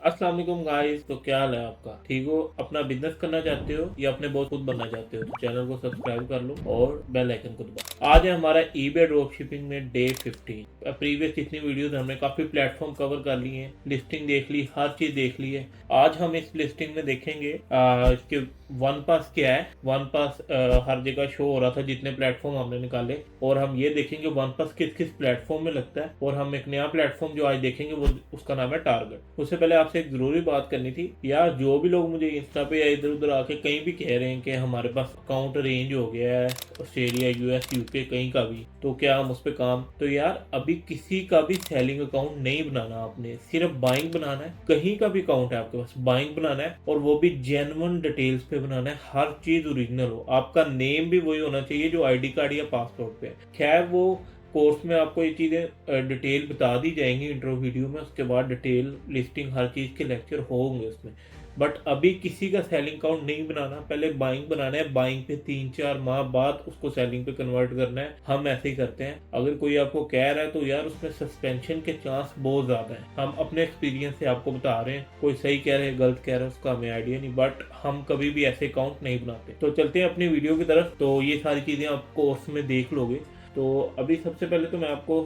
अस्सलाम वालेकुम गाइस। तो क्या हाल है आपका? ठीक हो? अपना बिजनेस करना चाहते हो या अपने बॉस खुद बनना चाहते हो तो चैनल को सब्सक्राइब कर लो और बेल आइकन को दबाओ। आज है हमारा ईबे ड्रॉप शिपिंग में डे 15। प्रीवियस जितनी वीडियोस हमने काफ़ी प्लेटफॉर्म कवर कर लिए हैं, लिस्टिंग देख ली, हर चीज़ देख ली है। आज हम इस लिस्टिंग में देखेंगे इसके वन पास क्या है। वन पास हर जगह शो हो रहा था जितने प्लेटफॉर्म हमने निकाले, और हम ये देखेंगे वन पास किस किस प्लेटफॉर्म में लगता है। और हम एक नया प्लेटफॉर्म जो आज देखेंगे वो उसका नाम है टारगेट। उससे पहले आपसे एक जरूरी बात करनी थी यार, जो भी लोग मुझे इंस्टा पे या इधर उधर आके कहीं भी कह रहे हैं कि हमारे पास अकाउंट अरेंज हो गया है ऑस्ट्रेलिया यूएस यूके कहीं का भी, तो क्या हम उस पर काम, तो यार अभी किसी का भी सेलिंग अकाउंट नहीं बनाना, आपने सिर्फ बाइंग बनाना है। कहीं का भी अकाउंट है आपके पास, बाइंग बनाना है और वो भी जेन्युइन डिटेल्स पे बनाना है। हर चीज ओरिजिनल हो, आपका नेम भी वही होना चाहिए जो आईडी कार्ड या पासपोर्ट पे है। खैर वो कोर्स में आपको ये चीज़ें डिटेल बता दी जाएंगी इंट्रो वीडियो में, उसके बाद डिटेल लिस्टिंग हर चीज़ के लेक्चर होंगे उसमें। बट अभी किसी का सेलिंग अकाउंट नहीं बनाना, पहले बाइंग बनाना है। बाइंग पे 3-4 माह बाद उसको सेलिंग पे कन्वर्ट करना है। हम ऐसे ही करते हैं। अगर कोई आपको कह रहा है तो यार उसमें सस्पेंशन के चांस बहुत ज़्यादा हैं। हम अपने एक्सपीरियंस से आपको बता रहे हैं, कोई सही कह रहे हैं गलत कह रहे हैं उसका हमें आइडिया नहीं, बट हम कभी भी ऐसे अकाउंट नहीं बनाते। तो चलते हैं अपनी वीडियो की तरफ। तो ये सारी चीज़ें आप कोर्स में देख लोगे। तो अभी सबसे पहले तो मैं आपको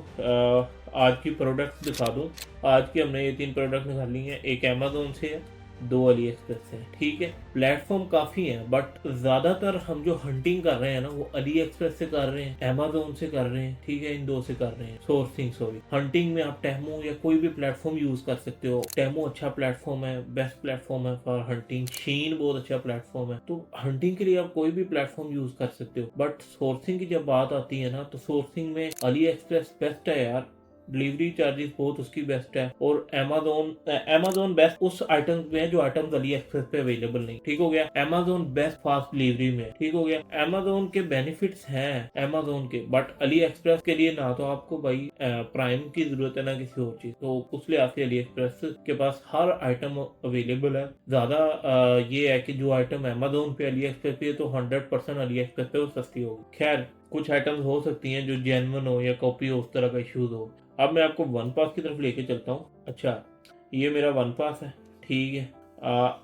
आज की प्रोडक्ट्स दिखा दूं। आज की हमने ये 3 प्रोडक्ट निकाल ली हैं। एक अमेजोन से है, 2 अली एक्सप्रेस से है। ठीक है, प्लेटफॉर्म काफ़ी हैं बट ज़्यादातर हम जो हंटिंग कर रहे हैं ना वो अली एक्सप्रेस से कर रहे हैं, अमेजोन से कर रहे हैं। ठीक है, इन 2 से कर रहे हैं सोर्सिंग। सॉरी, हंटिंग में आप टेमो या कोई भी प्लेटफॉर्म यूज़ कर सकते हो। टेमो अच्छा प्लेटफॉर्म है, बेस्ट प्लेटफॉर्म है फॉर हंटिंग। शीन बहुत अच्छा प्लेटफॉर्म है, तो हंटिंग के लिए आप कोई भी प्लेटफॉर्म यूज़ कर सकते हो। बट सोर्सिंग की जब बात आती है ना तो सोर्सिंग में अली एक्सप्रेस बेस्ट है यार। डिलीवरी चार्जेस बहुत उसकी बेस्ट है। और अमेजोन बेस्ट उस आइटम्स में है जो आइटम्स अली एक्सप्रेस पे अवेलेबल नहीं। ठीक हो गया, अमेजोन बेस्ट फास्ट डिलीवरी में। ठीक हो गया, अमेजोन के बेनिफिट्स हैं अमेजोन के, बट अली एक्सप्रेस के लिए ना तो आपको भाई प्राइम की जरूरत है ना किसी और चीज, तो उस लिहाज से अली एक्सप्रेस के पास हर आइटम अवेलेबल है। ज्यादा ये है कि जो आइटम अमेजोन पे अली एक्सप्रेस पे है तो 100% अली एक्सप्रेस पे वो सस्ती होगी। खैर कुछ आइटम्स हो सकती हैं जो जेन्युइन हो या कॉपी हो, उस तरह का इश्यूज हो। अब मैं आपको वन पास की तरफ लेके चलता हूँ। अच्छा, ये मेरा वन पास है। ठीक है,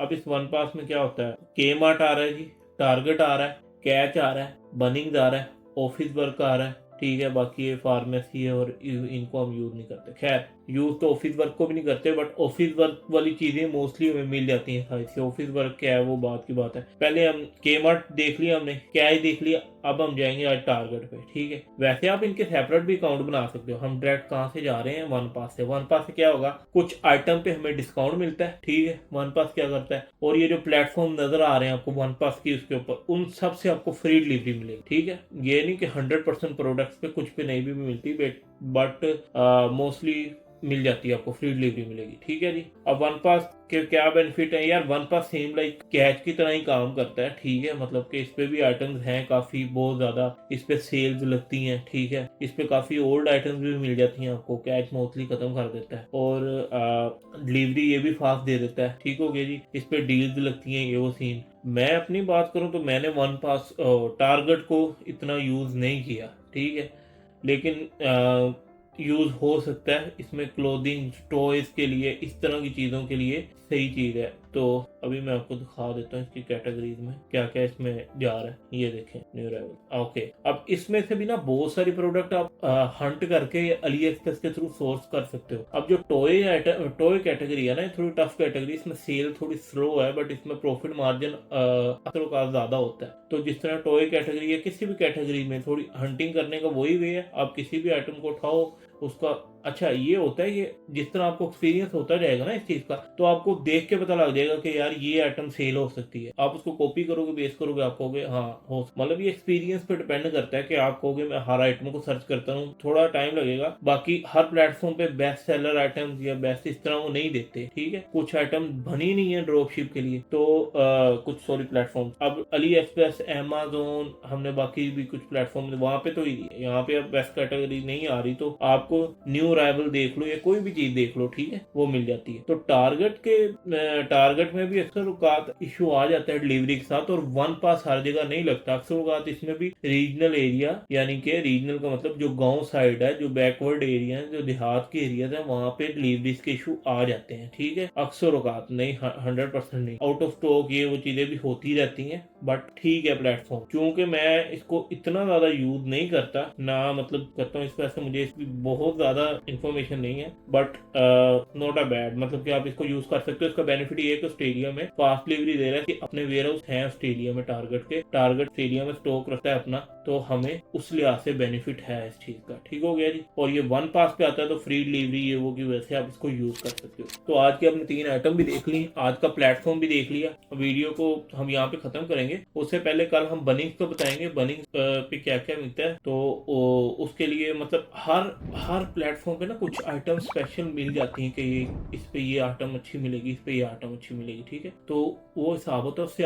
अब इस वन पास में क्या होता है, के मार्ट आ रहा है जी, टारगेट आ रहा है, कैच आ रहा है, बनिंग्स आ रहा है, ऑफिस वर्क आ रहा है। ठीक है, बाकी ये फार्मेसी है और इनको हम यूज नहीं करते। खैर यूज तो ऑफिस वर्क को भी नहीं करते, बट ऑफिस वर्क वाली चीजें मोस्टली हमें मिल जाती हैं साइट से। ऑफिस वर्क क्या है वो बात की बात है। पहले हम के मार्ट देख लिया, हमने क्या ही देख लिया। अब हम जाएंगे आज टारगेट पे। ठीक है, वैसे आप इनके सेपरेट भी अकाउंट बना सकते हो। हम डायरेक्ट कहाँ से जा रहे हैं, वन पास से। वन पास से क्या होगा, कुछ आइटम पे हमें डिस्काउंट मिलता है। ठीक है, वन पास क्या करता है, और ये जो प्लेटफॉर्म नजर आ रहे हैं आपको वन पास की उसके ऊपर, उन सब से आपको फ्री डिलीवरी मिलेगी। ठीक है, ये नहीं कि 100% प्रोडक्ट्स पे, कुछ पे नहीं भी मिलती, बट मोस्टली मिल जाती है, आपको फ्री डिलीवरी मिलेगी। ठीक है जी। अब वन पास के क्या बेनिफिट है यार, one pass same like catch की तरह ही काम करता है। ठीक है, मतलब कि इस पे भी आइटम्स हैं काफी बहुत ज्यादा, इस पे सेल्स लगती हैं। ठीक है, इस पे काफी ओल्ड आइटम्स भी मिल जाती हैं आपको। कैच मोस्टली खत्म कर देता है और डिलीवरी ये भी फास्ट दे देता है। ठीक हो गया जी, इस पे डील्स लगती हैं, ये वो सीन। मैं अपनी बात करूं तो मैंने वन पास टारगेट को इतना यूज नहीं किया। ठीक है, लेकिन यूज हो सकता है इसमें क्लोथिंग टॉयज के लिए, इस तरह की चीजों के लिए सही चीज है। तो अभी मैं आपको दिखा देता हूँ इसकी कैटेगरीज में क्या क्या इसमें जा रहा है। ये देखें, न्यू अराइवल। ओके, अब इसमें से भी ना बहुत सारी प्रोडक्ट आप हंट करके अली एक्सप्रेस के थ्रू सोर्स कर सकते हो। अब जो टॉय कैटेगरी है ना, थोड़ी टफ कैटेगरी, इसमें सेल थोड़ी स्लो है, बट इसमें प्रॉफिट मार्जिन का ज्यादा होता है। तो जिस तरह टॉय कैटेगरी या किसी भी कैटेगरी में थोड़ी हंटिंग करने का वही वे है। आप किसी भी आइटम को उठाओ, उसका अच्छा ये होता है, ये जिस तरह आपको एक्सपीरियंस होता जाएगा ना इस चीज का, तो आपको देख के पता लग जाएगा कि यार ये आइटम सेल हो सकती है। आप उसको कॉपी करोगे, बेस करोगे, आप कहोगे हाँ हो, मतलब ये एक्सपीरियंस पे डिपेंड करता है कि आप कहोगे मैं हर आइटम को सर्च करता हूँ, थोड़ा टाइम लगेगा। बाकी हर प्लेटफॉर्म पे बेस्ट सेलर आइटम या बेस्ट इस तरह वो नहीं देते। ठीक है, कुछ आइटम बनी नहीं है ड्रॉप शिप के लिए, तो कुछ सॉरी प्लेटफॉर्म, अब अली एक्सप्रेस, अमेजोन, हमने बाकी भी कुछ प्लेटफॉर्म वहां पे तो ही, यहाँ पे अब बेस्ट कैटेगरी नहीं आ रही, तो आप आपको न्यू अराइवल देख लो या कोई भी चीज देख लो, ठीक है, वो मिल जाती है। तो टारगेट में भी अक्सर औकात इशू आ जाता है डिलीवरी के साथ, और वन पास हर जगह नहीं लगता। अक्सर औकात इसमें भी रीजनल एरिया, यानी कि रीजनल का मतलब जो गांव साइड है, जो बैकवर्ड एरिया है, जो देहात के एरिया है, वहां पे डिलीवरीज के इशू आ जाते हैं, ठीक है। अक्सर औकात नहीं, 100% नहीं, आउट ऑफ स्टॉक ये वो चीजें भी होती रहती हैं, बट ठीक है प्लेटफॉर्म। क्योंकि मैं इसको इतना ज्यादा यूज नहीं करता ना, मतलब करता हूँ इस वजह से मुझे इसकी बहुत ज्यादा इंफॉर्मेशन नहीं है, बट नॉट अ बैड, मतलब कि आप इसको यूज कर सकते हो। इसका बेनिफिट ये है कि ऑस्ट्रेलिया में फास्ट डिलीवरी दे रहा है कि अपने वेयर हाउस है ऑस्ट्रेलिया में, टारगेट ऑस्ट्रेलिया में स्टॉक रखता है अपना, तो हमें उस लिहाज से बेनिफिट है इस चीज का, ठीक हो गया जी। और ये वन पास पे आता है तो फ्री डिलीवरी ये वो की वजह से आप इसको यूज कर सकते हो। तो आज के अपने 3 आइटम भी देख ली, आज का प्लेटफॉर्म भी देख लिया। वीडियो को हम यहाँ पे खत्म करेंगे, उससे पहले कल हम बनिंग्स को बताएंगे, बनिंग्स पे क्या क्या मिलता है। तो उसके लिए मतलब हर प्लेटफॉर्म पे ना कुछ आइटम स्पेशल मिल जाती हैं कि ये इस पे ये आइटम अच्छी मिलेगी, इस पे ये आइटम अच्छी मिलेगी, ठीक है। तो वो हिसाब होता है, उससे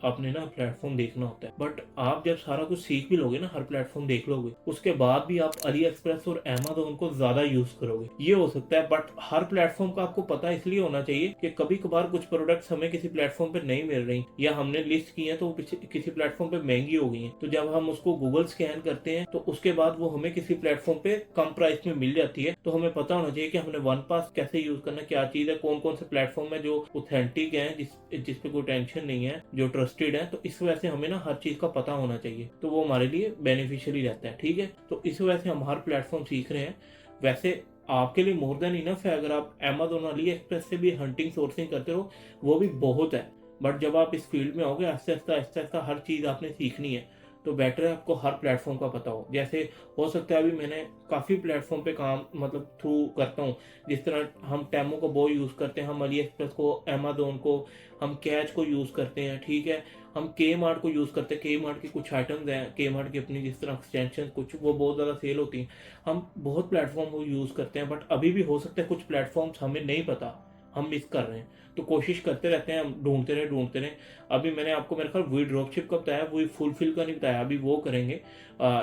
आपने ना प्लेटफॉर्म देखना होता है। बट आप जब सारा कुछ सीख भी लोगे ना, हर प्लेटफॉर्म देख लोगे, उसके बाद भी आप अली एक्सप्रेस और अमेज़न को ज्यादा यूज करोगे, ये हो सकता है। बट हर प्लेटफॉर्म का आपको पता इसलिए होना चाहिए कि कभी कभार कुछ प्रोडक्ट्स हमें किसी प्लेटफॉर्म पे नहीं मिल रही, या हमने लिस्ट की है तो किसी प्लेटफॉर्म पे महंगी हो गई है, तो जब हम उसको गूगल स्कैन करते हैं तो उसके बाद वो हमें किसी प्लेटफॉर्म पे कम प्राइस में मिल जाती है। तो हमें पता होना चाहिए कि हमने वन पास कैसे यूज करना, क्या चीज है, कौन कौन से प्लेटफॉर्म है जो ऑथेंटिक है, जिस पे कोई टेंशन नहीं है, जो ट्रस्टेड है। तो इस वजह से हमें ना हर चीज का पता होना चाहिए, तो वो हमारे लिए बेनिफिशियली रहता है, ठीक है। तो इस वजह से हम हर प्लेटफॉर्म सीख रहे हैं। वैसे आपके लिए मोर देन इनफ है, अगर आप अमेज़न, अली एक्सप्रेस से भी हंटिंग सोर्सिंग करते हो, वो भी बहुत है। बट जब आप इस फील्ड में आओगे, आहिस्ता आहिस्ता हर चीज़ आपने सीखनी है, तो बेटर है आपको हर प्लेटफॉर्म का पता हो। जैसे हो सकता है अभी मैंने काफ़ी प्लेटफॉर्म पे काम मतलब थ्रू करता हूँ, जिस तरह हम टेमो को बहुत यूज़ करते हैं, हम अली एक्सप्रेस को, अमेज़न को, हम कैच को यूज़ करते हैं, ठीक है। हम के मार्ट को यूज़ करते हैं, के मार्ट की कुछ आइटम्स हैं, के मार्ट की अपनी जिस तरह एक्सटेंशन कुछ वो बहुत ज़्यादा सेल होती हैं। हम बहुत प्लेटफॉर्म को यूज़ करते हैं, बट अभी भी हो सकता है कुछ प्लेटफॉर्म्स हमें नहीं पता, हम मिस कर रहे हैं। तो कोशिश करते रहते हैं, हम ढूंढते रहे। अभी मैंने आपको मेरे ख्याल वही ड्रॉपशिप का बताया, वही फुलफिल का नहीं बताया, अभी वो करेंगे।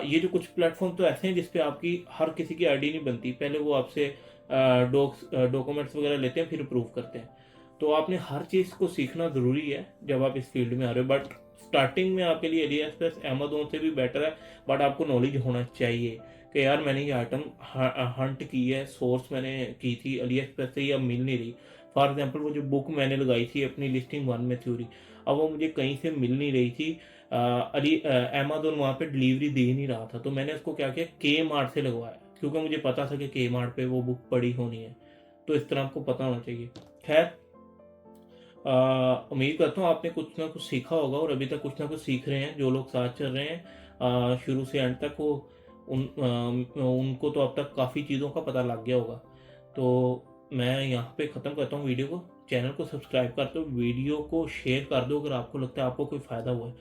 ये जो कुछ प्लेटफॉर्म तो ऐसे हैं जिसपे आपकी हर किसी की आईडी नहीं बनती, पहले वो आपसे डॉक्यूमेंट्स वगैरह लेते हैं, फिर अप्रूव करते हैं। तो आपने हर चीज़ को सीखना ज़रूरी है जब आप इस फील्ड में आ रहे हो। बट स्टार्टिंग में आपके लिए अली एक्सप्रेस अमेज़न से भी बेटर है, बट आपको नॉलेज होना चाहिए कि यार मैंने ये आइटम हंट की है, सोर्स मैंने की थी अली एक्सप्रेस से, ये अब मिल नहीं रही। फॉर एग्जांपल वो जो बुक मैंने लगाई थी अपनी लिस्टिंग 1 में थ्योरी, अब वो मुझे कहीं से मिल नहीं रही थी। अमेज़न वहाँ पे डिलीवरी दे नहीं रहा था, तो मैंने उसको क्या किया, के मार्ट से लगवाया, क्योंकि मुझे पता था कि के मार्ट पे वो बुक पड़ी होनी है। तो इस तरह आपको पता होना चाहिए। खैर, उम्मीद करता हूँ आपने कुछ ना कुछ सीखा होगा, और अभी तक कुछ ना कुछ सीख रहे हैं जो लोग साथ चल रहे हैं शुरू से एंड तक, वो उनको तो अब तक काफ़ी चीज़ों का पता लग गया होगा। तो मैं यहाँ पे ख़त्म करता हूँ वीडियो को। चैनल को सब्सक्राइब कर दो, वीडियो को शेयर कर दो अगर आपको लगता है आपको कोई फ़ायदा हुआ है।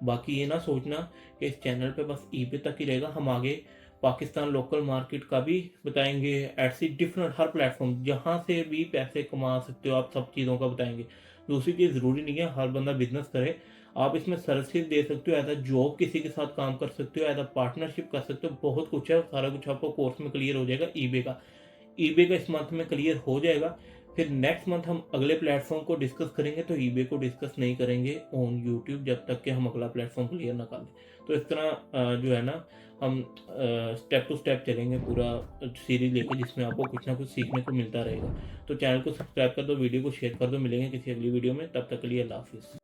बाकी ये ना सोचना कि इस चैनल पे बस ईबे तक ही रहेगा, हम आगे पाकिस्तान लोकल मार्केट का भी बताएंगे, ऐसी डिफरेंट हर प्लेटफॉर्म जहाँ से भी पैसे कमा सकते हो आप, सब चीज़ों का बताएंगे। दूसरी चीज़, ज़रूरी नहीं है हर बंदा बिजनेस करे, आप इसमें सर्विसेज दे सकते हो, एज अ जॉब किसी के साथ काम कर सकते हो, एज अ पार्टनरशिप कर सकते हो, बहुत कुछ है। सारा कुछ आपको कोर्स में क्लियर हो जाएगा। ईबे का इस मंथ में क्लियर हो जाएगा। फिर नेक्स्ट मंथ हम अगले प्लेटफॉर्म को डिस्कस करेंगे, तो ईबे को डिस्कस नहीं करेंगे ऑन यूट्यूब जब तक कि हम अगला प्लेटफॉर्म क्लियर ना कर लें। तो इस तरह जो है ना, हम स्टेप टू स्टेप चलेंगे पूरा सीरीज लेके, जिसमें आपको कुछ ना कुछ सीखने को मिलता रहेगा। तो चैनल को सब्सक्राइब कर दो, वीडियो को शेयर कर दो, मिलेंगे किसी अगली वीडियो में, तब तक के लिए अल्लाह हाफिज़।